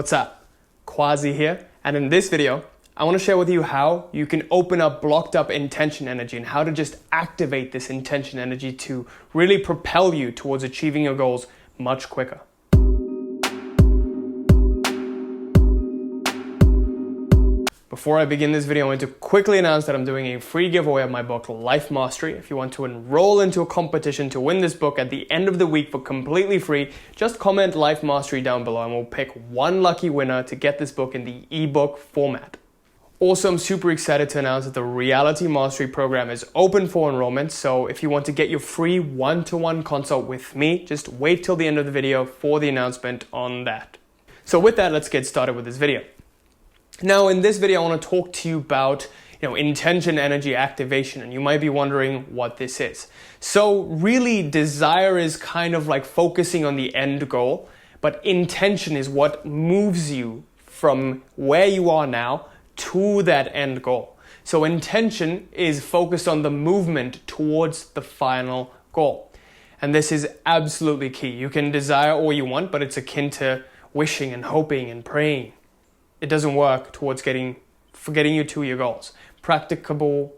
What's up? Quazi here, and in this video, I want to share with you how you can open up blocked up intention energy and how to just activate this intention energy to really propel you towards achieving your goals much quicker. Before I begin this video, I want to quickly announce that I'm doing a free giveaway of my book, Life Mastery. If you want to enroll into a competition to win this book at the end of the week for completely free, just comment Life Mastery down below and we'll pick one lucky winner to get this book in the ebook format. Also, I'm super excited to announce that the Reality Mastery program is open for enrollment. So if you want to get your free one-to-one consult with me, just wait till the end of the video for the announcement on that. So with that, let's get started with this video. Now, in this video, I want to talk to you about intention energy activation, and you might be wondering what this is. So really, desire is kind of like focusing on the end goal, but intention is what moves you from where you are now to that end goal. So intention is focused on the movement towards the final goal. And this is absolutely key. You can desire all you want, but it's akin to wishing and hoping and praying. It doesn't work towards getting you to your goals. Practical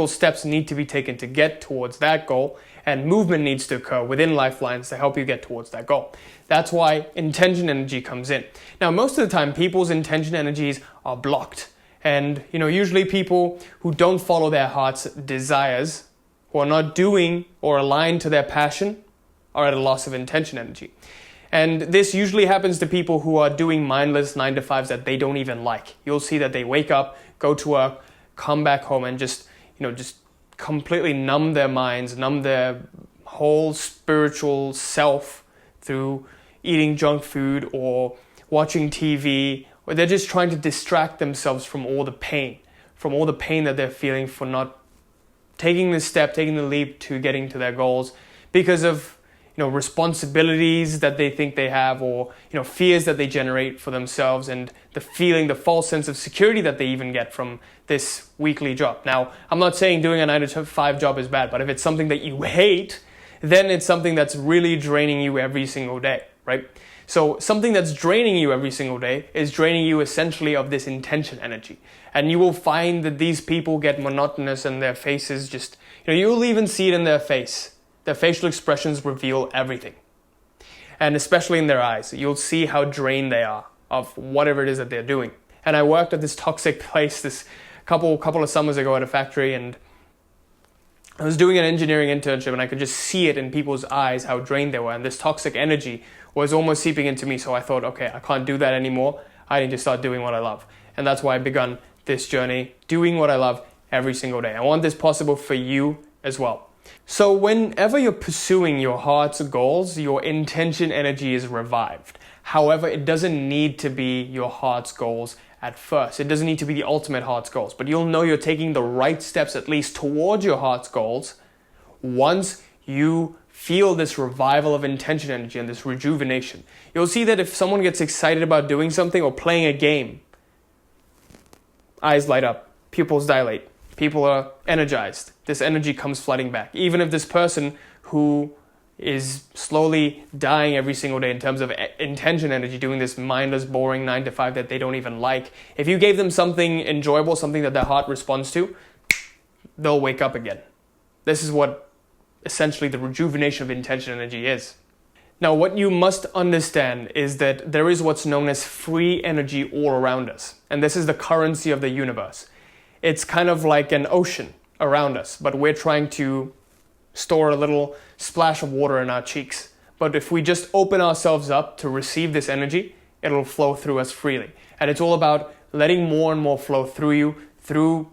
steps need to be taken to get towards that goal, and movement needs to occur within lifelines to help you get towards that goal. That's why intention energy comes in. Now, most of the time, people's intention energies are blocked. And, usually people who don't follow their heart's desires, who are not doing or aligned to their passion, are at a loss of intention energy. And this usually happens to people who are doing mindless 9-to-5s that they don't even like. You'll see that they wake up, go to work, come back home and just completely numb their minds, numb their whole spiritual self through eating junk food or watching TV, or they're just trying to distract themselves from all the pain that they're feeling for not taking the step, taking the leap to getting to their goals because of responsibilities that they think they have, or fears that they generate for themselves, and the false sense of security that they even get from this weekly job. Now, I'm not saying doing a 9-to-5 job is bad, but if it's something that you hate, then it's something that's really draining you every single day, right? So something that's draining you every single day is draining you essentially of this intention energy. And you will find that these people get monotonous and their faces just, you'll even see it in their face. Their facial expressions reveal everything. And especially in their eyes, you'll see how drained they are of whatever it is that they're doing. And I worked at this toxic place this couple of summers ago at a factory, and I was doing an engineering internship, and I could just see it in people's eyes how drained they were. And this toxic energy was almost seeping into me. So I thought, okay, I can't do that anymore. I need to start doing what I love. And that's why I begun this journey, doing what I love every single day. I want this possible for you as well. So whenever you're pursuing your heart's goals, your intention energy is revived. However, it doesn't need to be your heart's goals at first. It doesn't need to be the ultimate heart's goals, but you'll know you're taking the right steps at least towards your heart's goals once you feel this revival of intention energy and this rejuvenation. You'll see that if someone gets excited about doing something or playing a game, eyes light up, pupils dilate. People are energized. This energy comes flooding back. Even if this person who is slowly dying every single day in terms of intention energy, doing this mindless, boring 9-to-5 that they don't even like, if you gave them something enjoyable, something that their heart responds to, they'll wake up again. This is what essentially the rejuvenation of intention energy is. Now, what you must understand is that there is what's known as free energy all around us. And this is the currency of the universe. It's kind of like an ocean around us, but we're trying to store a little splash of water in our cheeks. But if we just open ourselves up to receive this energy, it'll flow through us freely. And it's all about letting more and more flow through you, through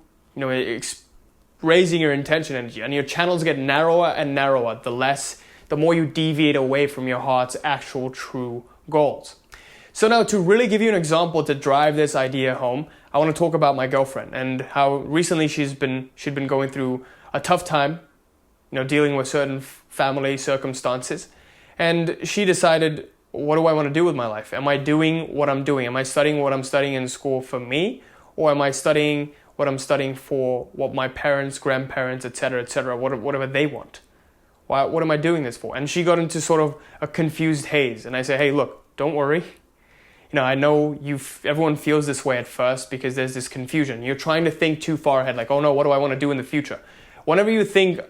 raising your intention energy. And your channels get narrower and narrower the more you deviate away from your heart's actual true goals. So now, to really give you an example to drive this idea home, I want to talk about my girlfriend and how recently she'd been going through a tough time, dealing with certain family circumstances. And she decided, what do I want to do with my life? Am I doing what I'm doing? Am I studying what I'm studying in school for me? Or am I studying what I'm studying for what my parents, grandparents, etc., whatever they want? What am I doing this for? And she got into sort of a confused haze. And I say, hey, look, don't worry. I know everyone feels this way at first because there's this confusion. You're trying to think too far ahead, like, oh no, what do I want to do in the future? Whenever you think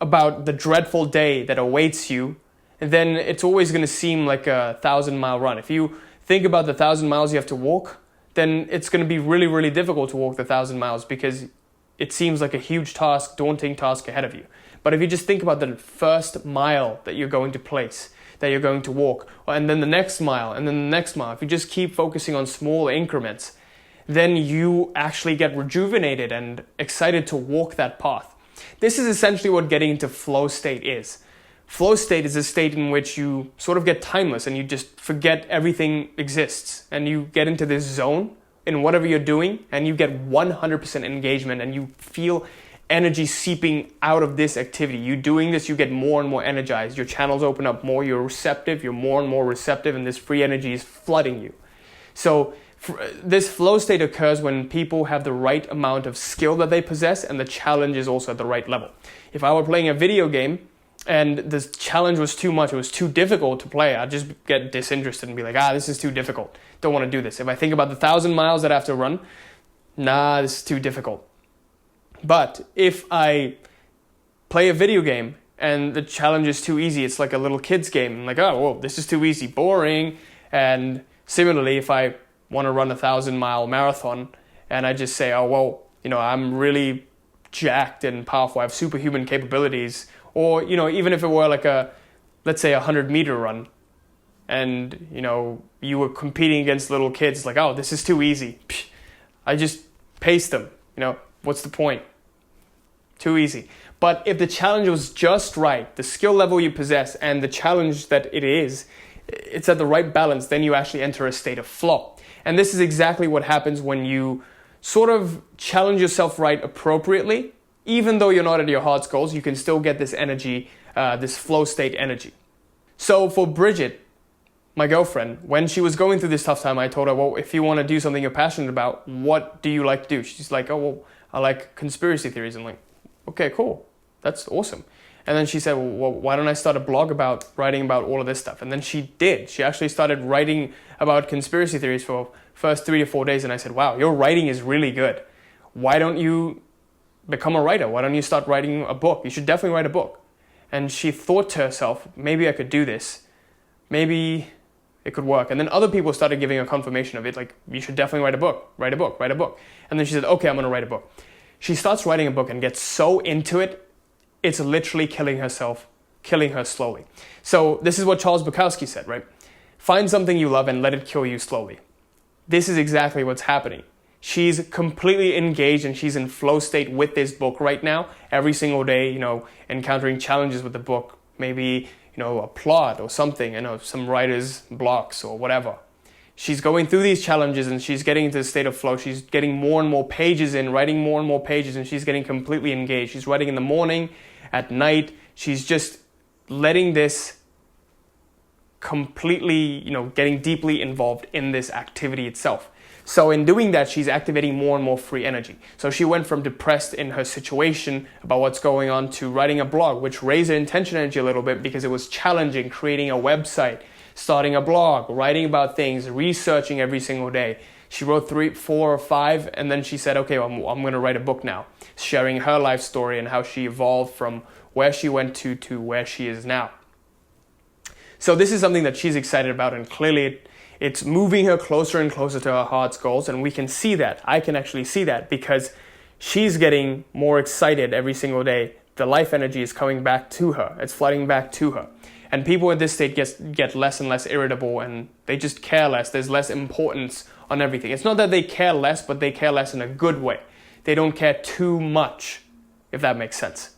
about the dreadful day that awaits you, then it's always going to seem like a 1,000-mile run. If you think about the 1,000 miles you have to walk, then it's going to be really, really difficult to walk the 1,000 miles because it seems like a huge task, daunting task ahead of you. But if you just think about the first mile that you're going to place, that you're going to walk, and then the next mile, and then the next mile, if you just keep focusing on small increments, then you actually get rejuvenated and excited to walk that path. This is essentially what getting into flow state is. Flow state is a state in which you sort of get timeless and you just forget everything exists, and you get into this zone in whatever you're doing and you get 100% engagement and you feel energy seeping out of this activity. You doing this, you get more and more energized. Your channels open up more, you're receptive, you're more and more receptive, and this free energy is flooding you. So this flow state occurs when people have the right amount of skill that they possess and the challenge is also at the right level. If I were playing a video game and the challenge was too much, it was too difficult to play, I'd just get disinterested and be like, this is too difficult. Don't want to do this. If I think about the 1,000 miles that I have to run, this is too difficult. But if I play a video game and the challenge is too easy, it's like a little kid's game. I'm like, this is too easy, boring. And similarly, if I want to run a 1,000-mile marathon and I just say, I'm really jacked and powerful, I have superhuman capabilities. Or, even if it were like let's say 100-meter run and, you were competing against little kids, like, this is too easy. I just pace them, what's the point? Too easy. But if the challenge was just right, the skill level you possess and the challenge that it's at the right balance, then you actually enter a state of flow. And this is exactly what happens when you sort of challenge yourself right appropriately. Even though you're not at your heart's goals, you can still get this energy, this flow state energy. So for Bridget, my girlfriend, when she was going through this tough time, I told her, if you want to do something you're passionate about, what do you like to do? She's like, I like conspiracy theories. I'm like, okay, cool. That's awesome. And then she said, why don't I start a blog writing about all of this stuff? And then she did. She actually started writing about conspiracy theories for first 3 to 4 days. And I said, wow, your writing is really good. Why don't you become a writer? Why don't you start writing a book? You should definitely write a book. And she thought to herself, maybe I could do this. Maybe it could work. And then other people started giving her confirmation of it, like, you should definitely write a book, write a book, write a book. And then she said, okay, I'm going to write a book. She starts writing a book and gets so into it, it's literally killing her slowly. So this is what Charles Bukowski said, right? Find something you love and let it kill you slowly. This is exactly what's happening. She's completely engaged and she's in flow state with this book right now. Every single day, encountering challenges with the book, maybe, a plot or something, some writer's blocks or whatever. She's going through these challenges and she's getting into a state of flow. She's getting more and more pages in, writing more and more pages, and she's getting completely engaged. She's writing in the morning, at night. She's just letting this completely, getting deeply involved in this activity itself. So in doing that, she's activating more and more free energy. So she went from depressed in her situation about what's going on to writing a blog, which raised her intention energy a little bit because it was challenging, creating a website, starting a blog, writing about things, researching every single day. She wrote 3, 4, or 5, and then she said, okay, I'm going to write a book now, sharing her life story and how she evolved from where she went to where she is now. So this is something that she's excited about, and clearly it's moving her closer and closer to her heart's goals, and we can see that. I can actually see that because she's getting more excited every single day. The life energy is coming back to her. It's flooding back to her. And people at this state get less and less irritable, and they just care less. There's less importance on everything. It's not that they care less, but they care less in a good way. They don't care too much, if that makes sense.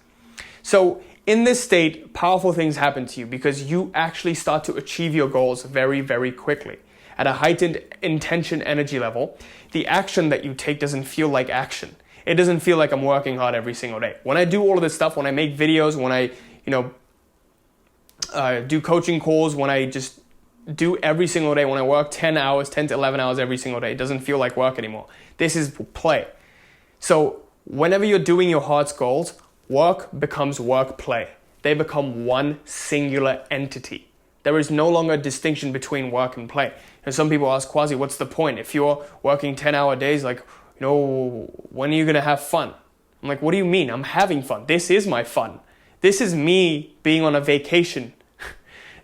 So in this state, powerful things happen to you because you actually start to achieve your goals very, very quickly. At a heightened intention energy level, the action that you take doesn't feel like action. It doesn't feel like I'm working hard every single day. When I do all of this stuff, when I make videos, when I, do coaching calls, when I just do every single day, when I work 10 to 11 hours every single day, it doesn't feel like work anymore. This is play. So whenever you're doing your heart's goals, work becomes work play. They become one singular entity. There is no longer a distinction between work and play. And some people ask, Quazi, what's the point? If you're working 10-hour days, like, when are you going to have fun? I'm like, what do you mean? I'm having fun. This is my fun. This is me being on a vacation.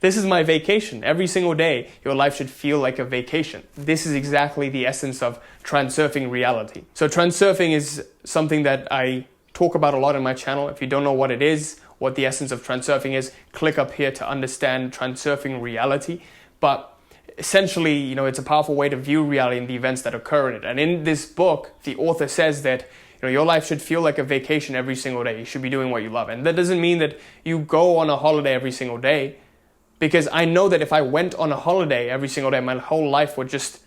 This is my vacation. Every single day, your life should feel like a vacation. This is exactly the essence of transurfing reality. So transurfing is something that I talk about a lot on my channel. If you don't know what it is, what the essence of transurfing is, click up here to understand transurfing reality. But essentially, it's a powerful way to view reality and the events that occur in it. And in this book, the author says that your life should feel like a vacation every single day. You should be doing what you love. And that doesn't mean that you go on a holiday every single day, because I know that if I went on a holiday every single day, my whole life would just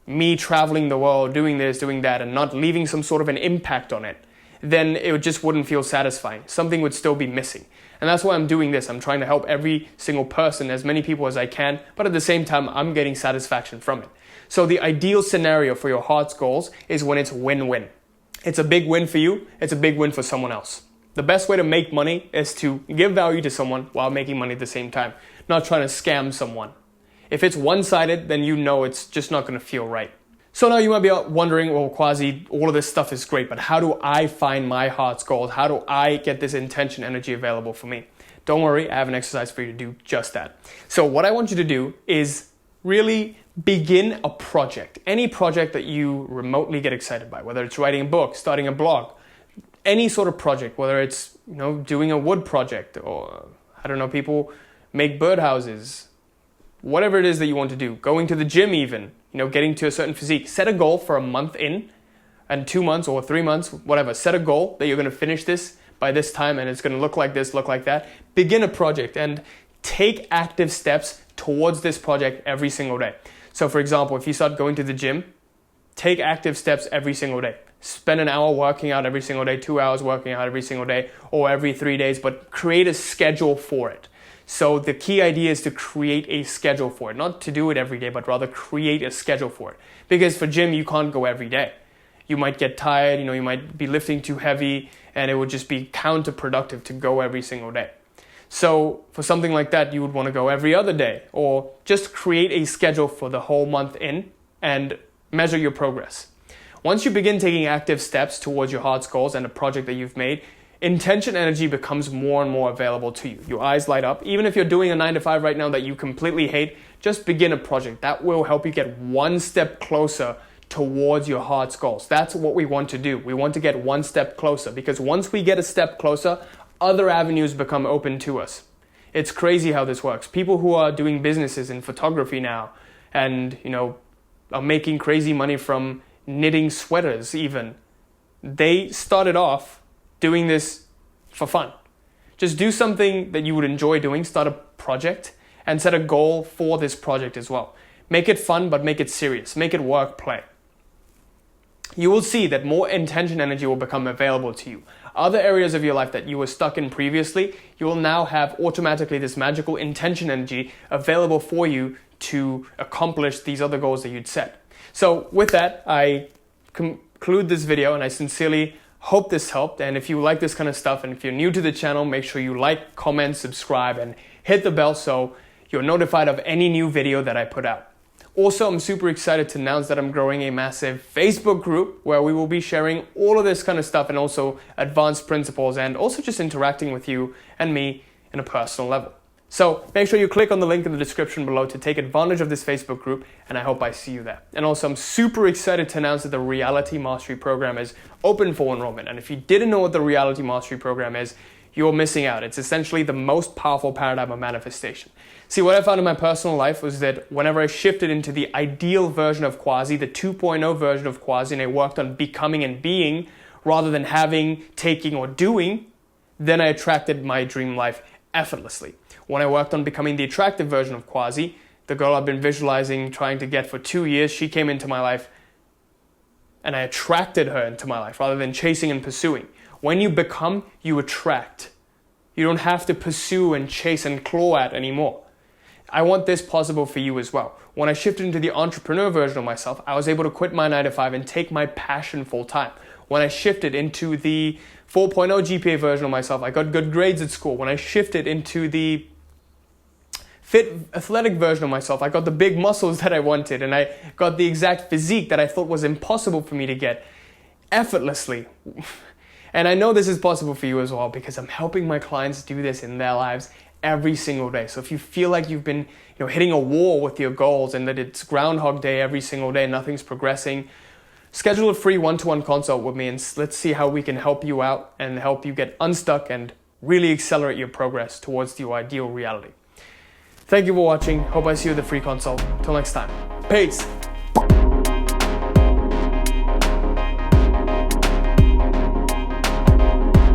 me traveling the world, doing this, doing that, and not leaving some sort of an impact on it, then it just wouldn't feel satisfying. Something would still be missing. And that's why I'm doing this. I'm trying to help every single person, as many people as I can, but at the same time, I'm getting satisfaction from it. So the ideal scenario for your heart's goals is when it's win-win. It's a big win for you. It's a big win for someone else. The best way to make money is to give value to someone while making money at the same time, not trying to scam someone. If it's one-sided, then it's just not going to feel right. So now you might be wondering, well, Quazi, all of this stuff is great, but how do I find my heart's goals? How do I get this intention energy available for me? Don't worry, I have an exercise for you to do just that. So what I want you to do is really begin a project. Any project that you remotely get excited by, whether it's writing a book, starting a blog, any sort of project, whether it's, doing a wood project, or, people make birdhouses, whatever it is that you want to do, going to the gym even, getting to a certain physique. Set a goal for a month in, and 2 months or 3 months, whatever. Set a goal that you're going to finish this by this time, and it's going to look like this, look like that. Begin a project and take active steps towards this project every single day. So for example, if you start going to the gym, take active steps every single day. Spend an hour working out every single day, 2 hours working out every single day, or every 3 days, but create a schedule for it. So the key idea is to create a schedule for it, not to do it every day, but rather create a schedule for it. Because for gym, you can't go every day. You might get tired, you might be lifting too heavy, and it would just be counterproductive to go every single day. So for something like that, you would want to go every other day, or just create a schedule for the whole month in and measure your progress. Once you begin taking active steps towards your heart's goals and a project that you've made, intention energy becomes more and more available to you. Your eyes light up. Even if you're doing a 9-to-5 right now that you completely hate, just begin a project. That will help you get one step closer towards your heart's goals. That's what we want to do. We want to get one step closer, because once we get a step closer, other avenues become open to us. It's crazy how this works. People who are doing businesses in photography now and, are making crazy money from knitting sweaters even, they started off doing this for fun. Just do something that you would enjoy doing, start a project, and set a goal for this project as well. Make it fun, but make it serious. Make it work, play. You will see that more intention energy will become available to you. Other areas of your life that you were stuck in previously, you will now have automatically this magical intention energy available for you to accomplish these other goals that you'd set. So with that, I conclude this video, and I sincerely hope this helped. And if you like this kind of stuff, and if you're new to the channel, make sure you like, comment, subscribe, and hit the bell so you're notified of any new video that I put out. Also, I'm super excited to announce that I'm growing a massive Facebook group where we will be sharing all of this kind of stuff, and also advanced principles, and also just interacting with you and me in a personal level. So make sure you click on the link in the description below to take advantage of this Facebook group, and I hope I see you there. And also, I'm super excited to announce that the Reality Mastery Program is open for enrollment. And if you didn't know what the Reality Mastery Program is, you're missing out. It's essentially the most powerful paradigm of manifestation. See, what I found in my personal life was that whenever I shifted into the ideal version of Quazi, the 2.0 version of Quazi, and I worked on becoming and being rather than having, taking, or doing, then I attracted my dream life effortlessly. When I worked on becoming the attractive version of Quazi, the girl I've been visualizing, trying to get for 2 years, she came into my life, and I attracted her into my life rather than chasing and pursuing. When you become, you attract. You don't have to pursue and chase and claw at anymore. I want this possible for you as well. When I shifted into the entrepreneur version of myself, I was able to quit my 9-to-5 and take my passion full time. When I shifted into the 4.0 GPA version of myself, I got good grades at school. When I shifted into the fit, athletic version of myself. I got the big muscles that I wanted, and I got the exact physique that I thought was impossible for me to get effortlessly. And I know this is possible for you as well, because I'm helping my clients do this in their lives every single day. So if you feel like you've been hitting a wall with your goals and that it's Groundhog Day every single day, nothing's progressing, schedule a free one-to-one consult with me, and let's see how we can help you out and help you get unstuck and really accelerate your progress towards your ideal reality. Thank you for watching. Hope I see you at the free consult. Till next time. Peace.